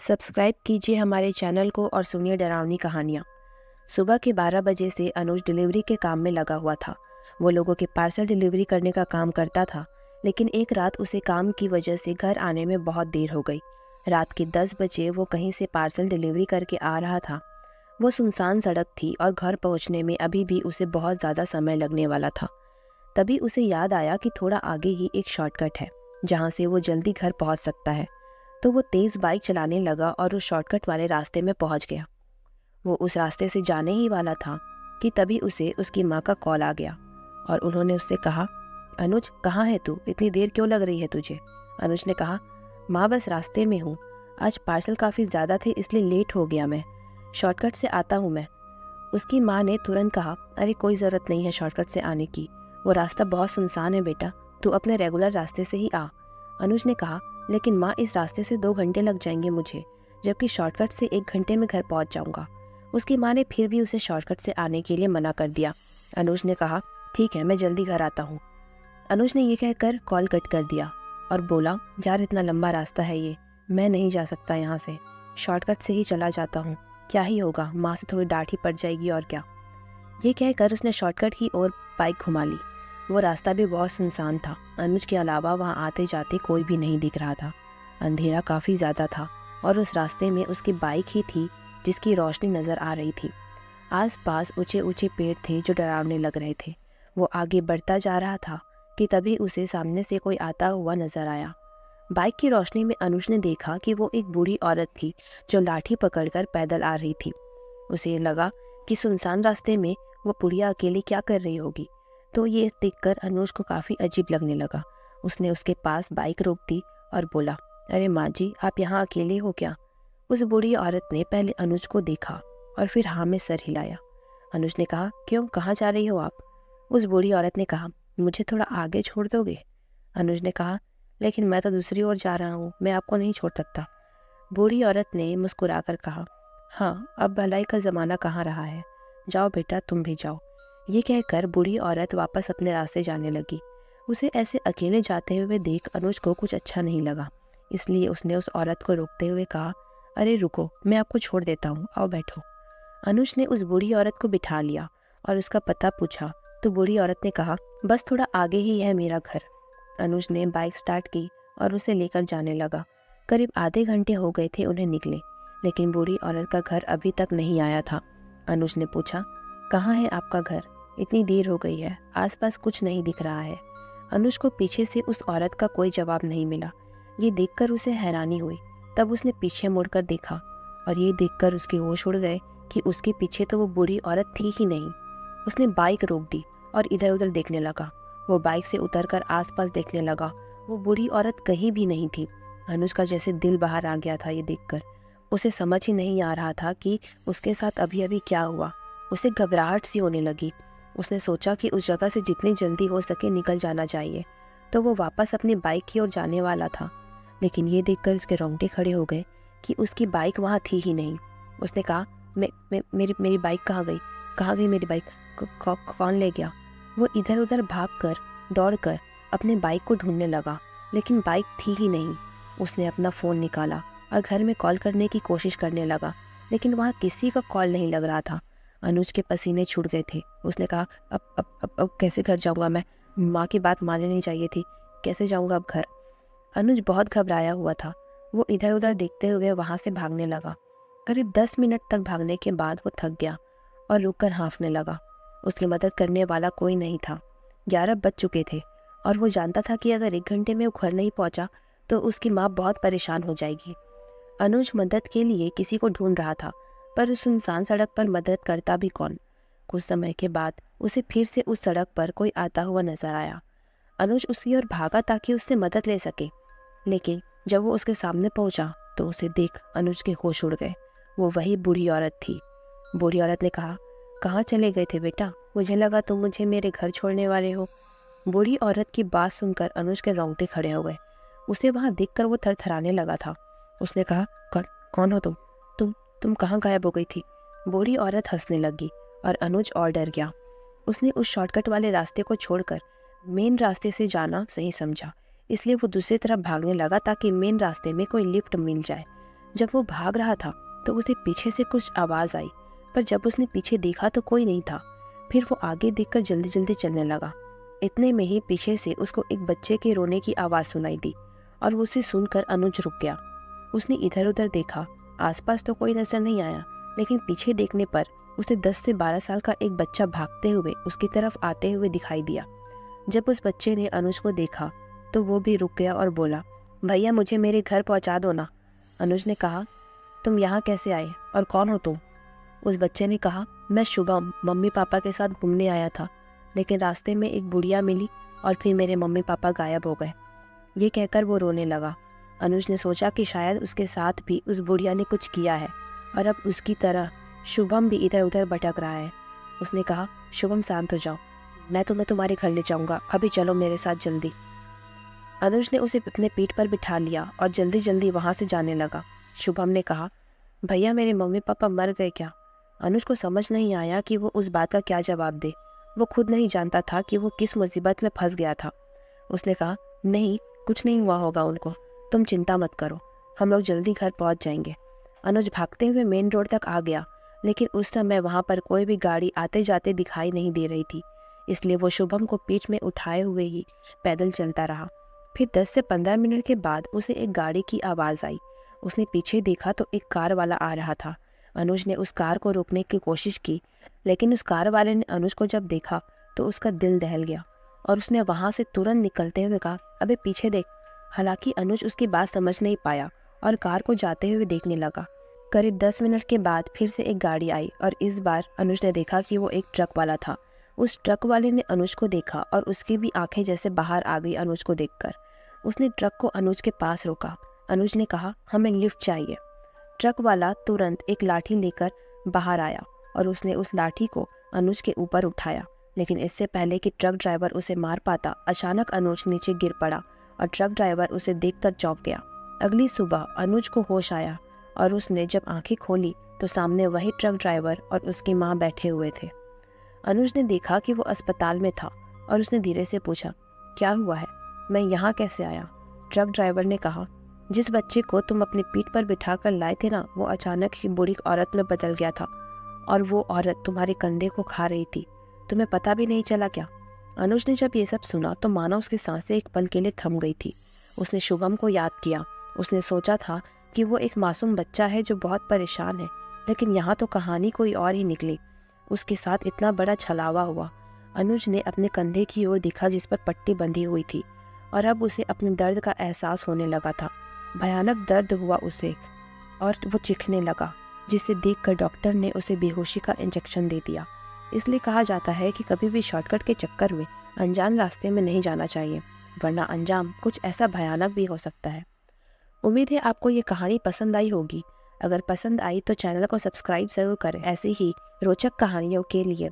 Subscribe कीजिए हमारे channel को और सुनिए डरावनी कहानियाँ। सुबह के 12 बजे से अनुज डिलीवरी के काम में लगा हुआ था। वो लोगों के पार्सल डिलीवरी करने का काम करता था, लेकिन एक रात उसे काम की वजह से घर आने में बहुत देर हो गई। रात के 10 बजे वो कहीं से पार्सल डिलीवरी करके आ रहा था। वो सुनसान सड़क थी और घर पहुंचने में अभी भी उसे बहुत ज़्यादा समय लगने वाला था। तभी उसे याद आया कि थोड़ा आगे ही एक शॉर्टकट है जहाँ से वो जल्दी घर पहुँच सकता है। तो वो तेज़ बाइक चलाने लगा और उस शॉर्टकट वाले रास्ते में पहुंच गया। वो उस रास्ते से जाने ही वाला था कि तभी उसे उसकी माँ का कॉल आ गया और उन्होंने उससे कहा, अनुज कहाँ है तू, इतनी देर क्यों लग रही है तुझे। अनुज ने कहा, माँ बस रास्ते में हूँ, आज पार्सल काफ़ी ज़्यादा थे इसलिए लेट हो गया, मैं शॉर्टकट से आता हूँ मैं। उसकी माँ ने तुरंत कहा, अरे कोई ज़रूरत नहीं है शॉर्टकट से आने की, वो रास्ता बहुत सुनसान है बेटा, तू अपने रेगुलर रास्ते से ही आ। अनुज ने कहा, लेकिन माँ इस रास्ते से 2 घंटे लग जाएंगे मुझे, जबकि शॉर्टकट से 1 घंटे में घर पहुँच जाऊँगा। उसकी माँ ने फिर भी उसे शॉर्टकट से आने के लिए मना कर दिया। अनुज ने कहा, ठीक है मैं जल्दी घर आता हूँ। अनुज ने ये कहकर कॉल कट कर दिया और बोला, यार इतना लंबा रास्ता है ये, मैं नहीं जा सकता यहाँ से, शॉर्टकट से ही चला जाता हूँ, क्या ही होगा, माँ से थोड़ी डांट ही पड़ जाएगी और क्या। ये कहकर उसने शॉर्टकट की ओर बाइक घुमा ली। वो रास्ता भी बहुत सुनसान था। अनुज के अलावा वहाँ आते जाते कोई भी नहीं दिख रहा था। अंधेरा काफ़ी ज़्यादा था और उस रास्ते में उसकी बाइक ही थी जिसकी रोशनी नज़र आ रही थी। आसपास ऊंचे ऊंचे पेड़ थे जो डरावने लग रहे थे। वो आगे बढ़ता जा रहा था कि तभी उसे सामने से कोई आता हुआ नजर आया। बाइक की रोशनी में अनुज ने देखा कि वो एक बूढ़ी औरत थी जो लाठी पकड़कर पैदल आ रही थी। उसे लगा कि सुनसान रास्ते में वो बुढ़िया अकेली क्या कर रही होगी, तो ये देखकर अनुज को काफ़ी अजीब लगने लगा। उसने उसके पास बाइक रोक दी और बोला, अरे माँ जी आप यहाँ अकेले हो क्या। उस बूढ़ी औरत ने पहले अनुज को देखा और फिर हाँ में सर हिलाया। अनुज ने कहा, क्यों, कहाँ जा रही हो आप। उस बूढ़ी औरत ने कहा, मुझे थोड़ा आगे छोड़ दोगे। अनुज ने कहा, लेकिन मैं तो दूसरी ओर जा रहा हूँ, मैं आपको नहीं छोड़ सकता। बूढ़ी औरत ने मुस्कुराकर कहा, हाँ अब भलाई का ज़माना कहाँ रहा है, जाओ बेटा तुम भी जाओ। ये कहकर बूढ़ी औरत वापस अपने रास्ते जाने लगी। उसे ऐसे अकेले जाते हुए देख अनुज को कुछ अच्छा नहीं लगा, इसलिए उसने उस औरत को रोकते हुए कहा, अरे रुको, मैं आपको छोड़ देता हूँ, आओ बैठो। अनुज ने उस बूढ़ी औरत को बिठा लिया और उसका पता पूछा तो बूढ़ी औरत ने कहा, बस थोड़ा आगे ही है मेरा घर। अनुज ने बाइक स्टार्ट की और उसे लेकर जाने लगा। करीब आधे घंटे हो गए थे उन्हें निकले, लेकिन बूढ़ी औरत का घर अभी तक नहीं आया था। अनुज ने पूछा, कहाँ है आपका घर, इतनी देर हो गई है, आसपास कुछ नहीं दिख रहा है। अनुज को पीछे से उस औरत का कोई जवाब नहीं मिला। ये देखकर उसे हैरानी हुई। तब उसने पीछे मुड़कर देखा और ये देखकर उसके होश उड़ गए कि उसके पीछे तो वो बूढ़ी औरत थी ही नहीं। उसने बाइक रोक दी और इधर उधर देखने लगा। वो बाइक से उतरकर आसपास देखने लगा। वो बूढ़ी औरत कहीं भी नहीं थी। अनुज का जैसे दिल बाहर आ गया था ये देखकर। उसे समझ ही नहीं आ रहा था कि उसके साथ अभी अभी क्या हुआ। उसे घबराहट सी होने लगी। उसने सोचा कि उस जगह से जितनी जल्दी हो सके निकल जाना चाहिए। तो वो वापस अपनी बाइक की ओर जाने वाला था, लेकिन ये देखकर उसके रोंगटे खड़े हो गए कि उसकी बाइक वहाँ थी ही नहीं। उसने कहा, मेरी मेरी बाइक कहाँ गई, कहाँ गई मेरी बाइक, कौन ले गया। वो इधर उधर भागकर दौड़कर अपने बाइक को ढूंढने लगा, लेकिन बाइक थी ही नहीं। उसने अपना फ़ोन निकाला और घर में कॉल करने की कोशिश करने लगा, लेकिन वहाँ किसी का कॉल नहीं लग रहा था। अनुज के पसीने छूट गए थे। उसने कहा, अब कैसे घर जाऊँगा मैं, माँ की बात माननी नहीं चाहिए थी, कैसे जाऊँगा अब घर। अनुज बहुत घबराया हुआ था। वो इधर उधर देखते हुए वहाँ से भागने लगा। करीब 10 मिनट तक भागने के बाद वो थक गया और रुककर हाँफने लगा। उसकी मदद करने वाला कोई नहीं था। 11 बज चुके थे और वो जानता था कि अगर 1 घंटे में वो घर नहीं पहुंचा तो उसकी माँ बहुत परेशान हो जाएगी। अनुज मदद के लिए किसी को ढूंढ रहा था, पर उस सुनसान सड़क पर मदद करता भी कौन। कुछ समय के बाद उसे फिर से उस सड़क पर कोई आता हुआ नजर आया। अनुज उसकी ओर भागा ताकि उससे मदद ले सके, लेकिन जब वो उसके सामने पहुंचा तो उसे देख अनुज के होश उड़ गए। वो वही बूढ़ी औरत थी। बूढ़ी औरत ने कहा, कहाँ चले गए थे बेटा, मुझे लगा तुम मुझे मेरे घर छोड़ने वाले हो। बूढ़ी औरत की बात सुनकर अनुज के रोंगटे खड़े हो गए। उसे वहां देखकर वो थरथराने लगा था। उसने कहा, कौन हो तुम तुम कहाँ गायब हो गई थी। बूढ़ी औरत हंसने लगी और अनुज और डर गया। उसने उस शॉर्टकट वाले रास्ते को छोड़कर मेन रास्ते से जाना सही समझा, इसलिए वो दूसरी तरफ भागने लगा ताकि मेन रास्ते में कोई लिफ्ट मिल जाए। जब वो भाग रहा था तो उसे पीछे से कुछ आवाज़ आई, पर जब उसने पीछे देखा तो कोई नहीं था। फिर वो आगे देखकर जल्दी जल्दी चलने लगा। इतने में ही पीछे से उसको एक बच्चे के रोने की आवाज़ सुनाई दी और उसे सुनकर अनुज रुक गया। उसने इधर उधर देखा, आसपास तो कोई नजर नहीं आया, लेकिन पीछे देखने पर उसे 10 से 12 साल का एक बच्चा भागते हुए उसकी तरफ आते हुए दिखाई दिया। जब उस बच्चे ने अनुज को देखा तो वो भी रुक गया और बोला, भैया मुझे मेरे घर पहुंचा दो ना। अनुज ने कहा, तुम यहाँ कैसे आए और कौन हो तुम? उस बच्चे ने कहा, मैं शुभम मम्मी पापा के साथ घूमने आया था, लेकिन रास्ते में एक बुढ़िया मिली और फिर मेरे मम्मी पापा गायब हो गए। ये कहकर वो रोने लगा। अनुज ने सोचा कि शायद उसके साथ भी उस बुढ़िया ने कुछ किया है और अब उसकी तरह शुभम भी इधर उधर भटक रहा है। उसने कहा, शुभम शांत हो जाओ, मैं तुम्हें तुम्हारे घर ले जाऊंगा, अभी चलो मेरे साथ जल्दी। अनुज ने उसे अपने पीठ पर बिठा लिया और जल्दी जल्दी वहाँ से जाने लगा। शुभम ने कहा, भैया मेरे मम्मी पापा मर गए क्या? अनुज को समझ नहीं आया कि वो उस बात का क्या जवाब दे। वो खुद नहीं जानता था कि वो किस मुसीबत में फंस गया था। उसने कहा, नहीं कुछ नहीं हुआ होगा उनको, तुम चिंता मत करो, हम लोग जल्दी घर पहुंच जाएंगे। अनुज भागते हुए मेन रोड तक आ गया, लेकिन उस समय वहां पर कोई भी गाड़ी आते जाते दिखाई नहीं दे रही थी, इसलिए वो शुभम को पीठ में उठाए हुए ही पैदल चलता रहा। फिर 10 से 15 मिनट के बाद उसे एक गाड़ी की आवाज़ आई। उसने पीछे देखा तो एक कार वाला आ रहा था। अनुज ने उस कार को रोकने की कोशिश की, लेकिन उस कार वाले ने अनुज को जब देखा तो उसका दिल दहल गया और उसने वहां से तुरंत निकलते हुए कहा, अबे पीछे देख। हालांकि अनुज उसकी बात समझ नहीं पाया और कार को जाते हुए देखने लगा। करीब 10 मिनट के बाद फिर से एक गाड़ी आई और इस बार अनुज ने देखा कि वो एक ट्रक वाला था। उस ट्रक वाले ने अनुज को देखा और उसकी भी आंखें जैसे बाहर आ गई अनुज को देखकर। उसने ट्रक को अनुज के पास रोका। अनुज ने कहा, हमें लिफ्ट चाहिए। ट्रक वाला तुरंत एक लाठी लेकर बाहर आया और उसने उस लाठी को अनुज के ऊपर उठाया, लेकिन इससे पहले कि ट्रक ड्राइवर उसे मार पाता, अचानक अनुज नीचे गिर पड़ा और ट्रक ड्राइवर उसे देखकर चौंक गया। अगली सुबह अनुज को होश आया और उसने जब आंखें खोली तो सामने वही ट्रक ड्राइवर और उसकी माँ बैठे हुए थे। अनुज ने देखा कि वो अस्पताल में था और उसने धीरे से पूछा, क्या हुआ है, मैं यहाँ कैसे आया? ट्रक ड्राइवर ने कहा, जिस बच्चे को तुम अपनी पीठ पर बिठा कर लाए थे ना, वो अचानक ही बुरी औरत में बदल गया था और वो औरत तुम्हारे कंधे को खा रही थी, तुम्हें पता भी नहीं चला क्या? अनुज ने जब ये सब सुना तो मानो उसकी सांसें एक पल के लिए थम गई थी। उसने शुभम को याद किया। उसने सोचा था कि वो एक मासूम बच्चा है जो बहुत परेशान है, लेकिन यहाँ तो कहानी कोई और ही निकली। उसके साथ इतना बड़ा छलावा हुआ। अनुज ने अपने कंधे की ओर देखा जिस पर पट्टी बंधी हुई थी और अब उसे अपने दर्द का एहसास होने लगा था। भयानक दर्द हुआ उसे और वो चीखने लगा, जिसे देखकर डॉक्टर ने उसे बेहोशी का इंजेक्शन दे दिया। इसलिए कहा जाता है कि कभी भी शॉर्टकट के चक्कर में अनजान रास्ते में नहीं जाना चाहिए, वरना अंजाम कुछ ऐसा भयानक भी हो सकता है। उम्मीद है आपको ये कहानी पसंद आई होगी। अगर पसंद आई तो चैनल को सब्सक्राइब ज़रूर करें ऐसी ही रोचक कहानियों के लिए।